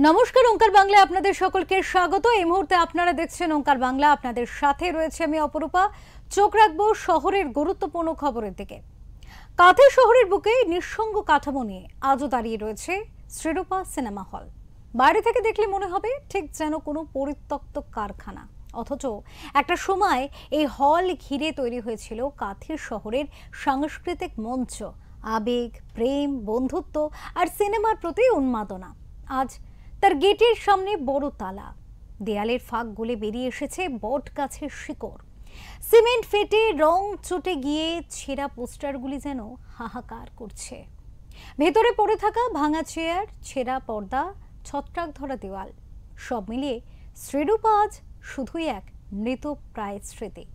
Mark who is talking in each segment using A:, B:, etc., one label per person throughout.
A: নমস্কার, ওঙ্কার বাংলা আপনাদের সকলকে স্বাগত। এই মুহূর্তে আপনারা দেখছেন ওঙ্কার বাংলা। আপনাদের সাথে রয়েছে আমি অপরূপা। চোখ রাখবো শহরের গুরুত্বপূর্ণ খবরের দিকে। কাঁথি শহরের বুকে নিঃসঙ্গ কাঠামো নিয়ে আজও দাঁড়িয়ে রয়েছে শ্রীরূপা সিনেমা হল। বাইরে থেকে দেখলে মনে হবে ঠিক যেন কোনো পরিত্যক্ত কারখানা, অথচ একটা সময় এই হল ঘিরে তৈরি হয়েছিল কাঁথি শহরের সাংস্কৃতিক মঞ্চ, আবেগ, প্রেম, বন্ধুত্ব আর সিনেমার প্রতি উন্মাদনা। আজ তার গেটের সামনে বড় তালা, দেয়ালের ফাঁক গলে বেরিয়ে এসেছে বট গাছের শিকড়। সিমেন্ট ফেটে রং চটে গিয়ে ছেঁড়া পোস্টারগুলি যেন হাহাকার করছে। ভেতরে পড়ে থাকা ভাঙা চেয়ার, ছেঁড়া পর্দা, ছত্রাক ধরা দেওয়াল, সব মিলিয়ে শ্রীরূপা আজ শুধুই এক মৃত প্রায় স্মৃতি।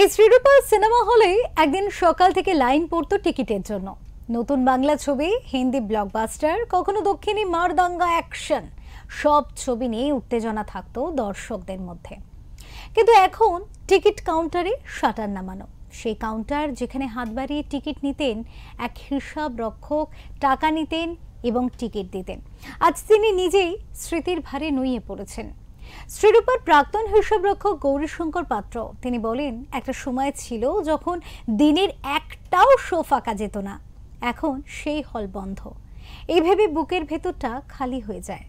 A: এই শ্রীরূপা সিনেমা হলে একদিন সকাল থেকে লাইন পড়তো টিকিটের জন্য। নতুন বাংলা ছবি, হিন্দি ব্লকবাস্টার, কখনো দক্ষিণী মারদাঙ্গা অ্যাকশন, সব ছবি নিয়ে উত্তেজনা থাকতো দর্শকদের মধ্যে। কিন্তু এখন টিকিট কাউন্টারে শাটার নামানো। সেই কাউন্টার যেখানে হাত বাড়িয়ে টিকিট নিতেন এক হিসাব রক্ষক, টাকা নিতেন এবং টিকিট দিতেন, আজ তিনি নিজেই স্মৃতির ভারে নুয়ে পড়েছেন। শ্রীরূপার প্রাক্তন হিসাবরক্ষক গৌরীশঙ্কর পাত্র তিনি বলেন, একটা সময় ছিল যখন দিনের একটাও শো ফাঁকা যেত না। এখন সেই হল বন্ধ। এই ভেবে বুকের ভেতরটা খালি হয়ে যায়।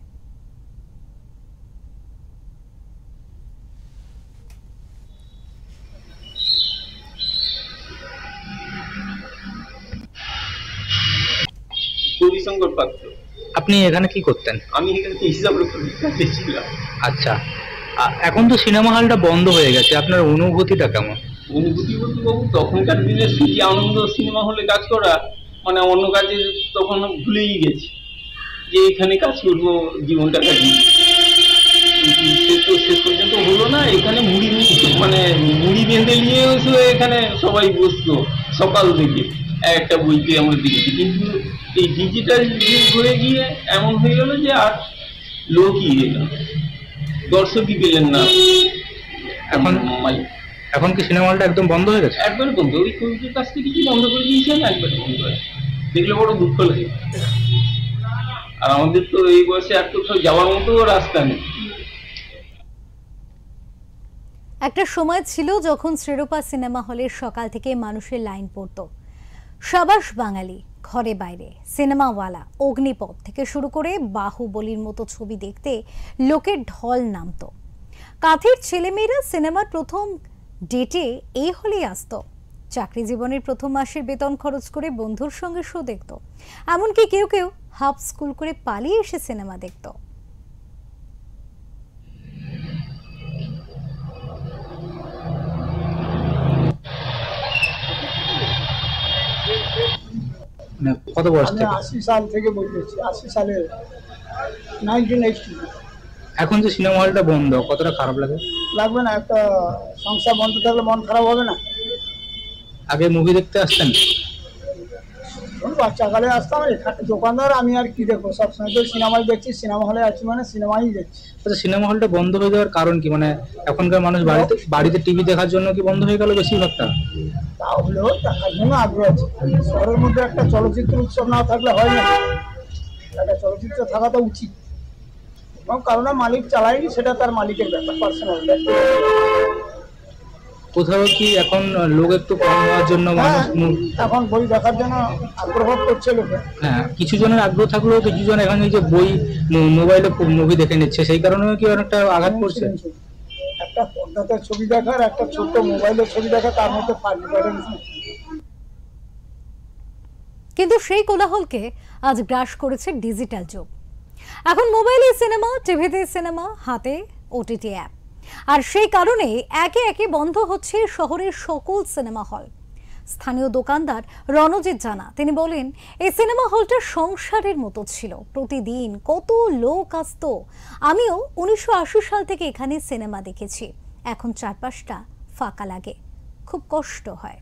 B: গৌরীশঙ্কর পাত্র।
C: আপনি এখানে কি করতেন?
B: আমি এখানে হিসাব রক্ষক ছিলাম।
C: আচ্ছা, এখন তো সিনেমা হলটা বন্ধ হয়ে গেছে, আপনার অনুভূতিটা কেমন?
B: অনুভূতি বলতে বাবু, তখনকার দিনে সেই আনন্দ, সিনেমা হলে কাজ করা মানে অন্য কাজে তখন ভুলেই গেছি যে এখানে কাজ করবো, জীবনটা কাটিয়ে। সে তো শেষ পর্যন্ত হলো না। এখানে মুড়ি বেঁধে নিয়ে এসে এখানে সবাই বসতো সকাল থেকে, একটা বইতে আমরা দেখেছি। কিন্তু এই ডিজিটাল যুগ হয়ে গিয়ে এমন হয়ে গেল যে আর লোকই এলো না, দর্শকই পেলেন না।
C: এখন কি সিনেমা হলটা একদম বন্ধ হয়ে গেছে?
B: একবারে বন্ধ। ওই কমিটির কাছ থেকে কি বন্ধ করে দিয়েছেন, একবারে বন্ধ হয়ে দেখলে বড় দুঃখ লাগে। আর আমাদের তো এই বয়সে আর কোথাও যাওয়ার মতো রাস্তা নেই।
A: একটা সময় ছিল যখন শ্রীরূপা সিনেমা হলের সকাল থেকে মানুষের লাইন পড়তো। সাবাস বাঙালি, ঘরে বাইরে, সিনেমাওয়ালা, অগ্নিপথ থেকে শুরু করে বাহুবলীর মতো ছবি দেখতে লোকের ঢল নামতো। কাঁথির ছেলেমেয়েরা সিনেমার প্রথম ডেটে এই হলেই আসতো। চাকরি জীবনের প্রথম মাসের বেতন খরচ করে বন্ধুর সঙ্গে শো দেখতো। এমনকি কেউ কেউ হাফ স্কুল করে পালিয়ে এসে সিনেমা দেখতো।
C: কত বয়স থেকে?
D: 80 সাল থেকে বলতেছি, 80 সালে 1980।
C: এখন যে সিনেমা হলটা বন্ধ, কতটা খারাপ লাগে?
D: লাগবে না? একটা সংসার বন্ধ থাকলে মন খারাপ হবে না?
C: আগে মুভি দেখতে আসতেন?
D: বাচ্চাকালে আসতাম। এখানে দোকানদার, আমি আর কি দেখবো, সবসময় তো সিনেমাই দেখছি। সিনেমা হলে আছি মানে সিনেমাই দেখছি।
C: আচ্ছা, সিনেমা হলটা বন্ধ হয়ে যাওয়ার কারণ কি? মানে এখনকার মানুষ বাড়িতে টিভি দেখার জন্য কি বন্ধ হয়ে গেল বেশিরভাগটা?
D: তাহলেও দেখার জন্য আগ্রহ আছে। শহরের মধ্যে একটা চলচ্চিত্র উৎসব না থাকলে হয় না। একটা চলচ্চিত্র থাকা তো উচিত। এবং কারণ মালিক চালায়নি, সেটা তার মালিকের ব্যাপার, পার্সোনাল।
C: কোথাও কি এখন লোক একটু কম হওয়ার জন্য মানুষ
D: এখন বই দেখার জন্য আগ্রহ করছে লোকে?
C: হ্যাঁ, কিছু জনের আগ্রহ থাকলেও কিছু জন এখন এই যে বই, মোবাইলে মুভি দেখে নিচ্ছে, সেই কারণেও কি অনেকটা আঘাত করছে?
D: একটা পর্দাতে ছবি দেখার, একটা ছোট্ট মোবাইলে ছবি দেখা, তার মধ্যে ডিফারেন্স নেই।
A: কিন্তু সেই কোলাহলকে আজ গ্রাস করেছে ডিজিটাল যুগ। এখন মোবাইলে সিনেমা, টিভিতে সিনেমা, হাতে ওটিটি অ্যাপ। আর সেই কারণে একে একে বন্ধ হচ্ছে শহরের সকল সিনেমা হল। স্থানীয় দোকানদার রণজিৎ জানা তিনি বলেন, এই সিনেমা হলটা সংসারের মতো ছিল। প্রতিদিন কত লোক আসতো। আমিও 1980 সাল থেকে এখানে সিনেমা দেখেছি। এখন চারপাশটা ফাঁকা লাগে, খুব কষ্ট হয়।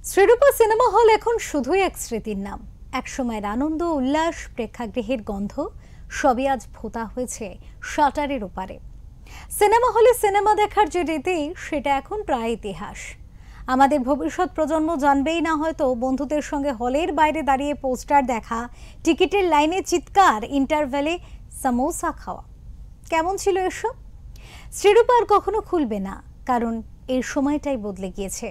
A: শ্রীরূপা সিনেমা হল এখন শুধুই এক স্মৃতির নাম। একসময়ের আনন্দ, উল্লাস, প্রেক্ষাগৃহের গন্ধ সবই আজ ভোতা হয়েছে শাটারের ওপারে। সিনেমা হলে সিনেমা দেখার যে রীতি, সেটা এখন প্রায় ইতিহাস। আমাদের ভবিষ্যৎ প্রজন্ম জানবেই না হয়তো বন্ধুদের সঙ্গে হলের বাইরে দাঁড়িয়ে পোস্টার দেখা, টিকিটের লাইনে চিৎকার, ইন্টারভ্যালে সামোসা খাওয়া। কেমন ছিল এসব? শ্রীরূপা আর কখনো খুলবে না, কারণ এই সময়টাই বদলে গিয়েছে।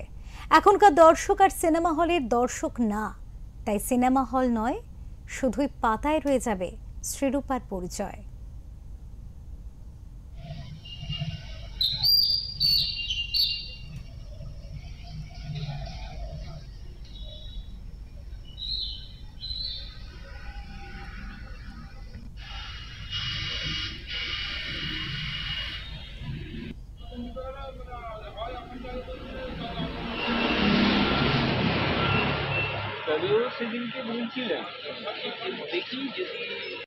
A: এখনকার দর্শক আর সিনেমা হলের দর্শক না। তাই সিনেমা হল নয়, শুধুই পাতায় রয়ে যাবে শ্রীরূপার পরিচয়।
B: তবেও সেদিনকে বলছিলেন দেখি যদি